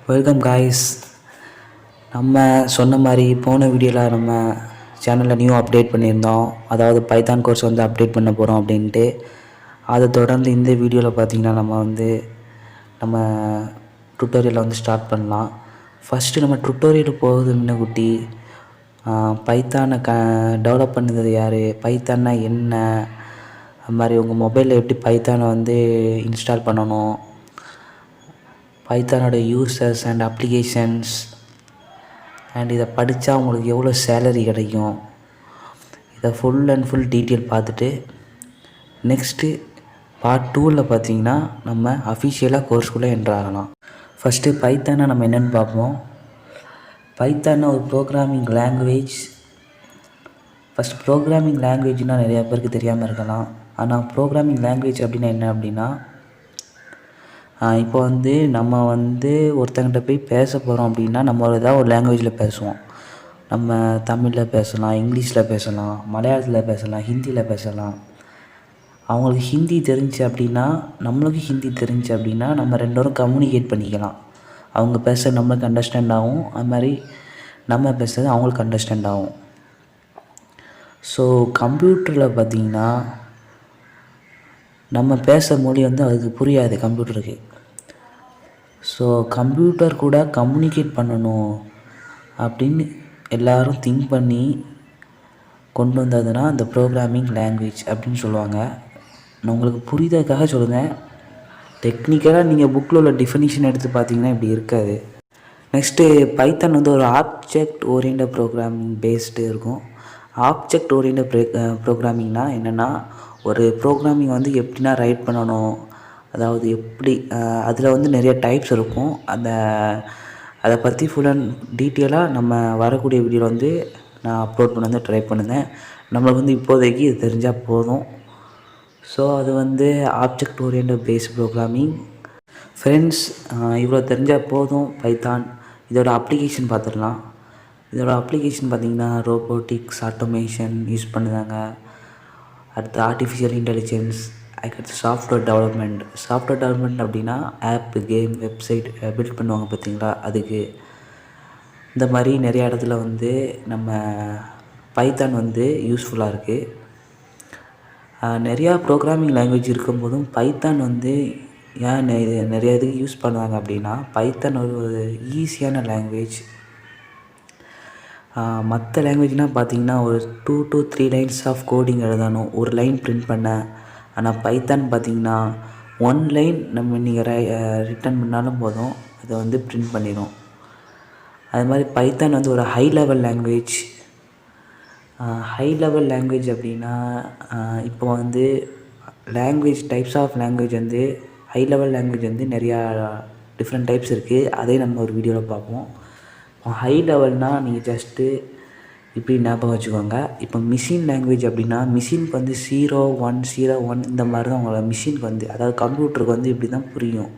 Welcome guys. நம்ம சொன்ன மாதிரி போன வீடியோவில் நம்ம சேனலில் நியூ அப்டேட் பண்ணியிருந்தோம். அதாவது பைத்தான் கோர்ஸ் வந்து அப்டேட் பண்ண போகிறோம் அப்படின்ட்டு. அதை தொடர்ந்து இந்த வீடியோவில் பார்த்திங்கன்னா நம்ம டுட்டோரியலை வந்து ஸ்டார்ட் பண்ணலாம். ஃபஸ்ட்டு நம்ம டுட்டோரியல் போகுது முன்னகுட்டி பைத்தானை டெவலப் பண்ணது யார், பைத்தான்னா என்ன, அது மாதிரி உங்கள் மொபைலில் எப்படி பைத்தானை வந்து இன்ஸ்டால் பண்ணணும், பைத்தானோட யூசர்ஸ் அண்ட் அப்ளிகேஷன்ஸ் அண்ட் இதை படித்தா உங்களுக்கு எவ்வளோ சேலரி கிடைக்கும், இதை ஃபுல் அண்ட் ஃபுல் டீட்டெயில் பார்த்துட்டு நெக்ஸ்ட்டு பார்ட் 2ல் பார்த்திங்கன்னா நம்ம அஃபிஷியலாக கோர்ஸ்குள்ளே என்ட்ராகலாம். ஃபஸ்ட்டு பைத்தானை நம்ம என்னென்னு பார்ப்போம். பைத்தானை ஒரு ப்ரோக்ராமிங் லாங்குவேஜ். ஃபஸ்ட் ப்ரோக்ராமிங் லாங்குவேஜ்னால் நிறையா பேருக்கு தெரியாமல் இருக்கலாம். ஆனால் ப்ரோக்ராமிங் லாங்குவேஜ் அப்படின்னா என்ன அப்படின்னா, இப்போ வந்து நம்ம வந்து ஒருத்தங்கிட்ட போய் பேச போகிறோம் அப்படின்னா நம்ம ஏதாவது ஒரு லாங்குவேஜில் பேசுவோம். நம்ம தமிழில் பேசலாம், இங்கிலீஷில் பேசலாம், மலையாளத்தில் பேசலாம், ஹிந்தியில் பேசலாம். அவங்களுக்கு ஹிந்தி தெரிஞ்சு அப்படின்னா நம்மளுக்கு ஹிந்தி தெரிஞ்சு அப்படின்னா நம்ம ரெண்டோரும் கம்யூனிகேட் பண்ணிக்கலாம். அவங்க பேசுகிறது நம்மளுக்கு அண்டர்ஸ்டாண்ட் ஆகும், அது மாதிரி நம்ம பேசுகிறது அவங்களுக்கு அண்டர்ஸ்டாண்ட் ஆகும். ஸோ கம்ப்யூட்டரில் பார்த்திங்கன்னா நம்ம பேசுகிற மொழி வந்து அதுக்கு புரியாது கம்ப்யூட்டருக்கு. ஸோ கம்ப்யூட்டர் கூட கம்யூனிகேட் பண்ணணும் அப்படின்னு எல்லோரும் திங்க் பண்ணி கொண்டு வந்ததுன்னா அந்த ப்ரோக்ராமிங் லாங்குவேஜ் அப்படின்னு சொல்லுவாங்க. நான் உங்களுக்கு புரிதற்காக சொல்லுங்கள். டெக்னிக்கலாக நீங்கள் புக்கில் உள்ள டிஃபினிஷன் எடுத்து பார்த்தீங்கன்னா இப்படி இருக்காது. நெக்ஸ்ட்டு பைத்தான் வந்து ஒரு ஆப்ஜெக்ட் ஓரியன்ட் ப்ரோக்ராமிங் பேஸ்டு இருக்கும். ஆப்ஜெக்ட் ஓரியன்ட் ப்ரோக்ராமிங்னால் என்னென்னா, ஒரு ப்ரோக்ராமிங் வந்து எப்படின்னா ரைட் பண்ணணும், அதாவது எப்படி அதில் வந்து நிறைய டைப்ஸ் இருக்கும். அதை பற்றி ஃபுல் அண்ட் டீட்டெயிலாக நம்ம வரக்கூடிய வீடியோவில் வந்து நான் அப்லோட் பண்ண வந்து ட்ரை பண்ணுறேன். நம்மளுக்கு வந்து இப்போதைக்கு இது தெரிஞ்சால் போதும். ஸோ அது வந்து object oriented based programming. Friends, இவ்வளோ தெரிஞ்சால் போதும். பைத்தான் இதோட அப்ளிகேஷன் பார்த்துடலாம். இதோட அப்ளிகேஷன் பார்த்திங்கன்னா ரோபோட்டிக்ஸ், ஆட்டோமேஷன் யூஸ் பண்ணுறாங்க. அடுத்து ஆர்டிஃபிஷியல் இன்டெலிஜென்ஸ், அதுக்கடுத்து சாஃப்ட்வேர் டெவலப்மெண்ட் அப்படின்னா ஆப்பு, கேம், வெப்சைட் பில்ட் பண்ணுவாங்க பார்த்திங்களா, அதுக்கு. இந்த மாதிரி நிறையா இடத்துல வந்து நம்ம பைத்தான் வந்து யூஸ்ஃபுல்லாக இருக்குது. நிறையா ப்ரோக்ராமிங் லாங்குவேஜ் இருக்கும்போதும் பைத்தான் வந்து ஏன் நிறைய இதுக்கு யூஸ் பண்ணுவாங்க அப்படின்னா, பைத்தான் ஒரு ஈஸியான லாங்குவேஜ். மற்ற லாங்குவேஜ்னால் பார்த்திங்கன்னா ஒரு 2 to 3 லைன்ஸ் ஆஃப் கோடிங் எழுதணும், ஒரு லைன் பிரிண்ட் பண்ண. ஆனால் பைத்தான் பார்த்திங்கன்னா 1 லைன் நம்ம நீங்கள் ரிட்டன் பண்ணாலும் போதும், அதை வந்து பிரிண்ட் பண்ணிடும். அது மாதிரி பைத்தான் வந்து ஒரு ஹை லெவல் லாங்குவேஜ். அப்படின்னா இப்போ வந்து டைப்ஸ் ஆஃப் லாங்குவேஜ் வந்து ஹை லெவல் லாங்குவேஜ் வந்து நிறையா டிஃப்ரெண்ட் டைப்ஸ் இருக்குது. அதே நம்ம ஒரு வீடியோவில் பார்ப்போம். ஹை லெவல்னால் நீங்கள் ஜஸ்ட்டு இப்படி ஞாபகம் வச்சுக்கோங்க. இப்போ மிஷின் லாங்குவேஜ் அப்படின்னா மிஷினுக்கு வந்து 0 1 இந்த மாதிரி தான் உங்களோட மிஷினுக்கு வந்து, அதாவது கம்ப்யூட்டருக்கு வந்து இப்படி தான் புரியும்.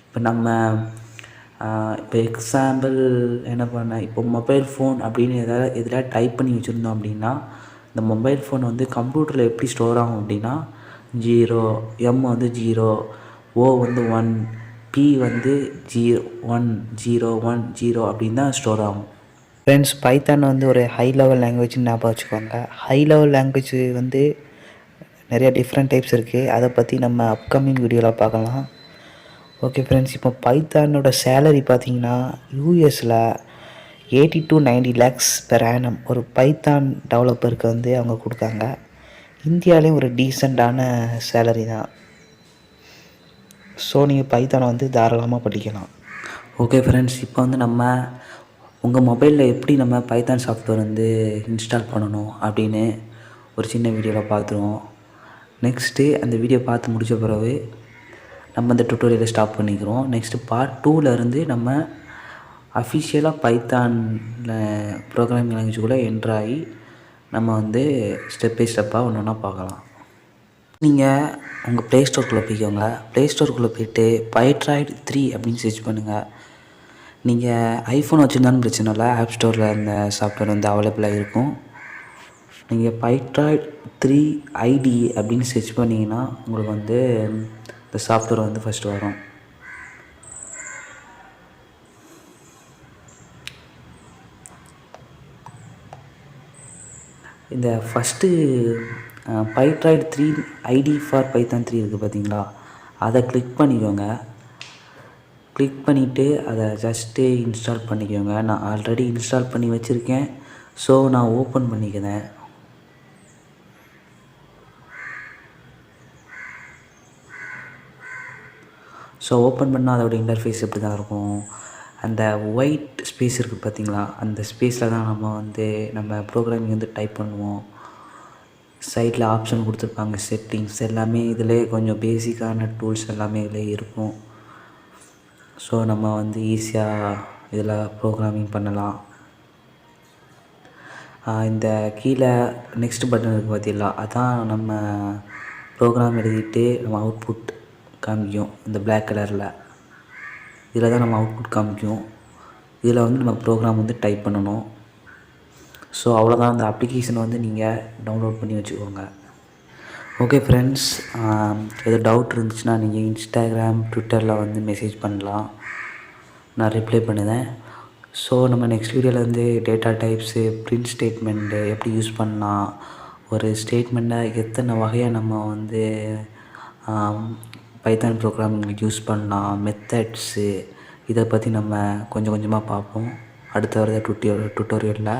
இப்போ நம்ம இப்போ எக்ஸாம்பிள் என்ன பண்ண, இப்போ மொபைல் ஃபோன் அப்படின்னு எதாவது டைப் பண்ணி வச்சுருந்தோம் அப்படின்னா, இந்த மொபைல் ஃபோன் வந்து கம்ப்யூட்டரில் எப்படி ஸ்டோர் ஆகும் அப்படின்னா 0, M வந்து 0, O வந்து 1, P வந்து 0 அப்படின்னு தான் ஸ்டோர் ஆகும். ஃப்ரெண்ட்ஸ், பைத்தான் வந்து ஒரு ஹை லெவல் லாங்குவேஜ்னு ஞாபகம் வச்சுக்கோங்க. ஹை லெவல் லாங்குவேஜ் வந்து நிறையா டிஃப்ரெண்ட் டைப்ஸ் இருக்குது. அதை பற்றி நம்ம அப்கமிங் வீடியோவில் பார்க்கலாம். ஓகே ஃப்ரெண்ட்ஸ், இப்போ பைத்தானோட சேலரி பார்த்திங்கன்னா யூஎஸில் 80 to 90 lakhs per annum ஒரு பைத்தான் டெவலப்பருக்கு வந்து அவங்க கொடுத்தாங்க. இந்தியாவிலேயும் ஒரு டீசெண்டான சேலரி தான். ஸோ நீங்கள் பைத்தானை வந்து தாராளமாக படிக்கலாம். ஓகே ஃப்ரெண்ட்ஸ், இப்போ வந்து நம்ம உங்கள் மொபைலில் எப்படி நம்ம பைத்தான் சாஃப்ட்வேர் வந்து இன்ஸ்டால் பண்ணணும் அப்படின்னு ஒரு சின்ன வீடியோவில் பார்த்துருவோம். நெக்ஸ்ட்டு அந்த வீடியோ பார்த்து முடித்த பிறகு நம்ம அந்த டுட்டோரியலை ஸ்டாப் பண்ணிக்கிறோம். நெக்ஸ்ட்டு பார்ட் 2ல் இருந்து நம்ம அஃபிஷியலாக பைத்தானில் ப்ரோக்ராமிங் லாங்குவேஜுக்குள்ளே என்ட்ராகி நம்ம வந்து ஸ்டெப் பை ஸ்டெப்பாக ஒன்று ஒன்றா பார்க்கலாம். நீங்கள் உங்கள் ப்ளே ஸ்டோருக்குள்ளே போய்க்கோங்க. ப்ளே ஸ்டோருக்குள்ளே போய்ட்டு பைட்ராய்டு 3 அப்படின்னு சர்ச் பண்ணுங்கள். நீங்கள் ஐஃபோன் வச்சுருந்தாலும் பிரச்சனை இல்லை, ஆப் ஸ்டோரில் அந்த சாஃப்ட்வேர் வந்து அவைலபிளாக இருக்கும். நீங்கள் பைட்ராய்டு 3 ஐடி அப்படின்னு சர்ச் பண்ணிங்கன்னா உங்களுக்கு வந்து இந்த சாஃப்ட்வேர் வந்து ஃபஸ்ட்டு வரும். இந்த ஃபஸ்ட்டு பைட்ராய்டு 3 ஐடி ஃபார் பைத்தான் 3 இருக்குது பார்த்தீங்களா, அதை கிளிக் பண்ணிக்கோங்க. கிளிக் பண்ணிவிட்டு அதை ஜஸ்ட்டு இன்ஸ்டால் பண்ணிக்கோங்க. நான் ஆல்ரெடி இன்ஸ்டால் பண்ணி வச்சுருக்கேன். ஸோ நான் ஓப்பன் பண்ணிக்கிறேன். ஸோ ஓப்பன் பண்ணால் அதோடய இன்டர்ஃபேஸ் இப்படி தான் இருக்கும். அந்த ஒயிட் ஸ்பேஸ் இருக்குது பார்த்தீங்களா, அந்த ஸ்பேஸில் தான் நம்ம ப்ரோக்ராமிங் டைப் பண்ணுவோம். சைடில் ஆப்ஷன் கொடுத்துருப்பாங்க, செட்டிங்ஸ் எல்லாமே இதிலே கொஞ்சம் பேசிக்கான டூல்ஸ் எல்லாமே இதிலே இருக்கும். ஸோ நம்ம ஈஸியாக இதில் ப்ரோக்ராமிங் பண்ணலாம். இந்த கீழே நெக்ஸ்ட் பட்டன் இருக்குது பார்த்தீங்களா, அதான் நம்ம ப்ரோக்ராம் எழுதிட்டு நம்ம அவுட்புட் காமிக்கும். இந்த பிளாக் கலரில் இதில் தான் நம்ம அவுட்புட் காமிக்கும். இதில் நம்ம ப்ரோக்ராம் டைப் பண்ணணும். ஸோ அவ்வளோதான். அந்த அப்ளிகேஷனை நீங்கள் டவுன்லோட் பண்ணி வச்சுக்கோங்க. ஓகே ஃப்ரெண்ட்ஸ், எது டவுட் இருந்துச்சுன்னா நீங்கள் இன்ஸ்டாகிராம், ட்விட்டரில் மெசேஜ் பண்ணலாம். நான் ரிப்ளை பண்ணுவேன். ஸோ நம்ம நெக்ஸ்ட் வீடியோவில் டேட்டா டைப்ஸு, பிரிண்ட் ஸ்டேட்மெண்ட்டு எப்படி யூஸ் பண்ணலாம், ஒரு ஸ்டேட்மெண்ட்டை எத்தனை வகையாக நம்ம பைத்தான் ப்ரோக்ராமிங் யூஸ் பண்ணலாம், மெத்தட்ஸு, இதை பற்றி நம்ம கொஞ்சம் கொஞ்சமாக பார்ப்போம் அடுத்த வர டுட்டோரியலில்.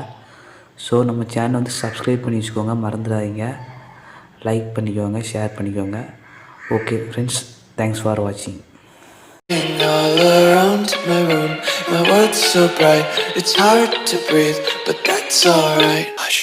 ஸோ நம்ம சேனல் சப்ஸ்கிரைப் பண்ணி வச்சுக்கோங்க, மறந்துடாதீங்க. லைக் பண்ணிக்கோங்க, ஷேர் பண்ணிக்கோங்க. ஓகே ஃப்ரெண்ட்ஸ், தேங்க்ஸ் ஃபார் வாட்சிங். All around my room, my world's so bright, it's hard to breathe, but that's alright. Hush.